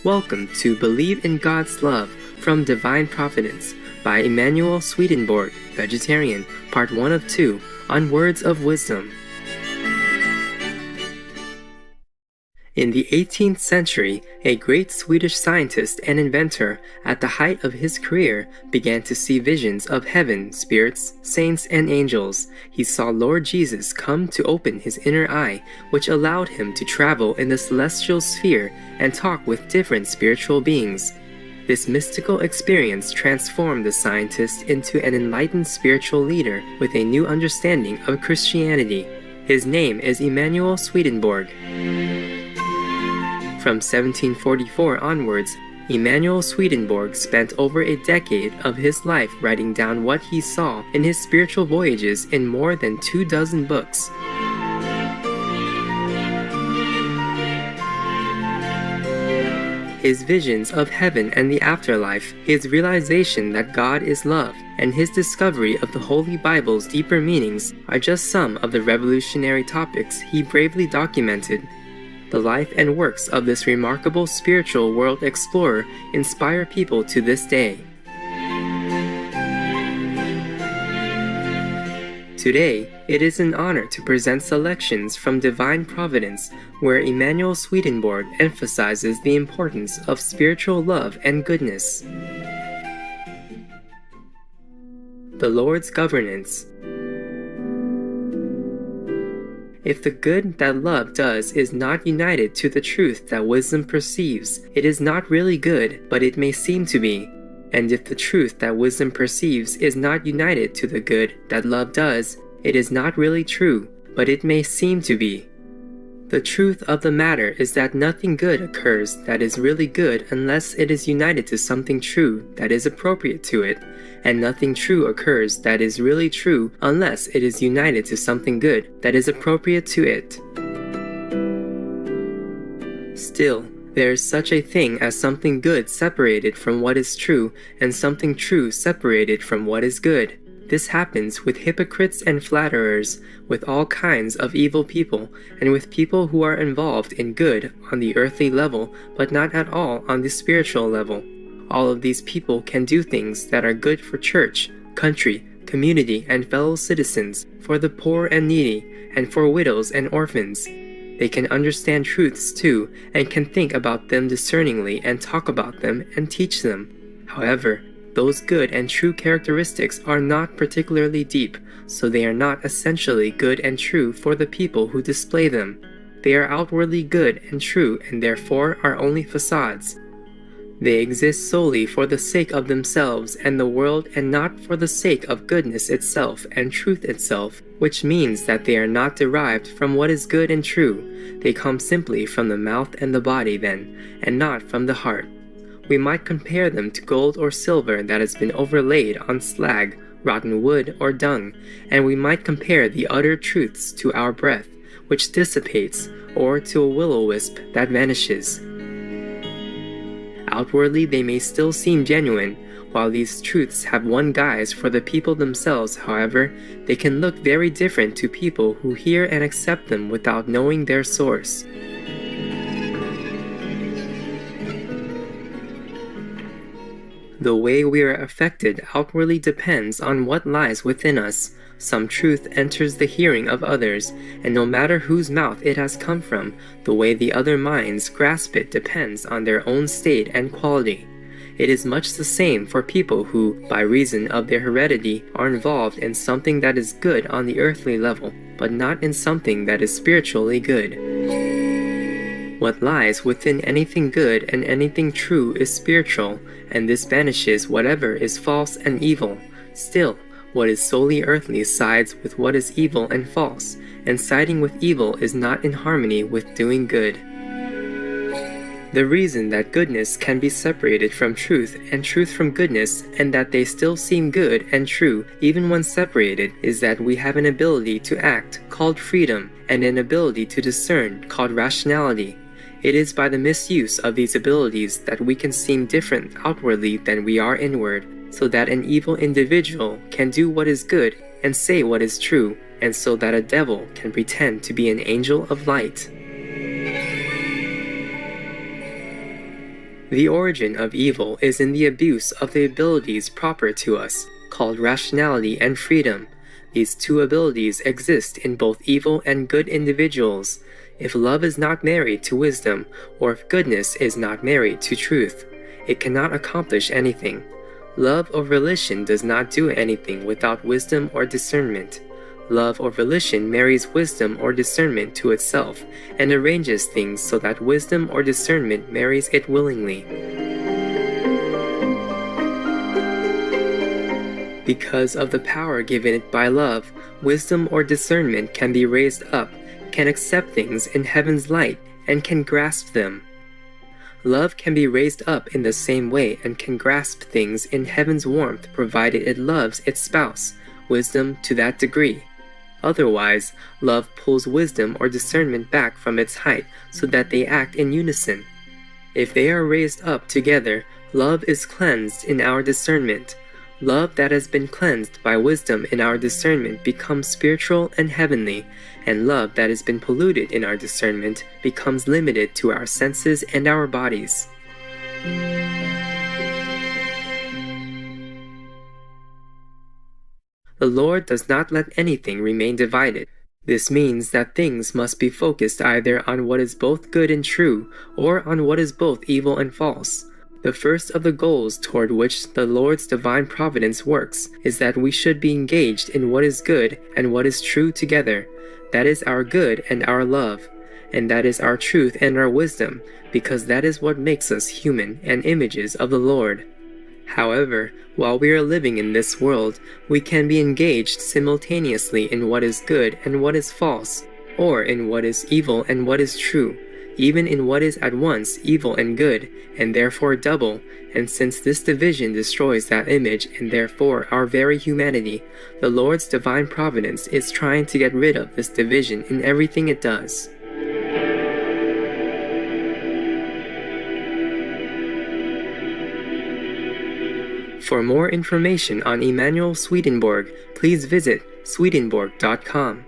Welcome to Believe in God's Love from Divine Providence by Emanuel Swedenborg, Vegetarian, Part 1 of 2, on Words of Wisdom. In the 18th century, a great Swedish scientist and inventor, at the height of his career, began to see visions of heaven, spirits, saints, and angels. He saw Lord Jesus come to open his inner eye, which allowed him to travel in the celestial sphere and talk with different spiritual beings. This mystical experience transformed the scientist into an enlightened spiritual leader with a new understanding of Christianity. His name is Emanuel Swedenborg. From 1744 onwards, Emanuel Swedenborg spent over a decade of his life writing down what he saw in his spiritual voyages in more than 24 books. His visions of heaven and the afterlife, his realization that God is love, and his discovery of the Holy Bible's deeper meanings are just some of the revolutionary topics he bravely documented. The life and works of this remarkable spiritual world explorer inspire people to this day. Today, it is an honor to present selections from Divine Providence, where Emanuel Swedenborg emphasizes the importance of spiritual love and goodness. The Lord's Governance. If the good that love does is not united to the truth that wisdom perceives, it is not really good, but it may seem to be. And if the truth that wisdom perceives is not united to the good that love does, it is not really true, but it may seem to be. The truth of the matter is that nothing good occurs that is really good unless it is united to something true that is appropriate to it, and nothing true occurs that is really true unless it is united to something good that is appropriate to it. Still, there is such a thing as something good separated from what is true, and something true separated from what is good. This happens with hypocrites and flatterers, with all kinds of evil people, and with people who are involved in good on the earthly level, but not at all on the spiritual level. All of these people can do things that are good for church, country, community, and fellow citizens, for the poor and needy, and for widows and orphans. They can understand truths too, and can think about them discerningly and talk about them and teach them. However, those good and true characteristics are not particularly deep, so they are not essentially good and true for the people who display them. They are outwardly good and true and therefore are only facades. They exist solely for the sake of themselves and the world and not for the sake of goodness itself and truth itself, which means that they are not derived from what is good and true. They come simply from the mouth and the body then, and not from the heart. We might compare them to gold or silver that has been overlaid on slag, rotten wood, or dung, and we might compare the utter truths to our breath, which dissipates, or to a will-o-wisp that vanishes. Outwardly they may still seem genuine. While these truths have one guise for the people themselves, however, they can look very different to people who hear and accept them without knowing their source. The way we are affected outwardly depends on what lies within us. Some truth enters the hearing of others, and no matter whose mouth it has come from, the way the other minds grasp it depends on their own state and quality. It is much the same for people who, by reason of their heredity, are involved in something that is good on the earthly level, but not in something that is spiritually good. What lies within anything good and anything true is spiritual, and this banishes whatever is false and evil. Still, what is solely earthly sides with what is evil and false, and siding with evil is not in harmony with doing good. The reason that goodness can be separated from truth and truth from goodness, and that they still seem good and true even when separated, is that we have an ability to act, called freedom, and an ability to discern, called rationality. It is by the misuse of these abilities that we can seem different outwardly than we are inward, so that an evil individual can do what is good and say what is true, and so that a devil can pretend to be an angel of light. The origin of evil is in the abuse of the abilities proper to us, called rationality and freedom. These two abilities exist in both evil and good individuals. If love is not married to wisdom, or if goodness is not married to truth, it cannot accomplish anything. Love or volition does not do anything without wisdom or discernment. Love or volition marries wisdom or discernment to itself and arranges things so that wisdom or discernment marries it willingly. Because of the power given it by love, wisdom or discernment can be raised up, can accept things in heaven's light, and can grasp them. Love can be raised up in the same way and can grasp things in heaven's warmth provided it loves its spouse, wisdom to that degree. Otherwise, love pulls wisdom or discernment back from its height so that they act in unison. If they are raised up together, love is cleansed in our discernment. Love that has been cleansed by wisdom in our discernment becomes spiritual and heavenly, and love that has been polluted in our discernment becomes limited to our senses and our bodies. The Lord does not let anything remain divided. This means that things must be focused either on what is both good and true, or on what is both evil and false. The first of the goals toward which the Lord's divine providence works is that we should be engaged in what is good and what is true together. That is our good and our love, and that is our truth and our wisdom, because that is what makes us human and images of the Lord. However, while we are living in this world, we can be engaged simultaneously in what is good and what is false, or in what is evil and what is true, even in what is at once evil and good, and therefore double, and since this division destroys that image and therefore our very humanity, the Lord's divine providence is trying to get rid of this division in everything it does. For more information on Emanuel Swedenborg, please visit swedenborg.com.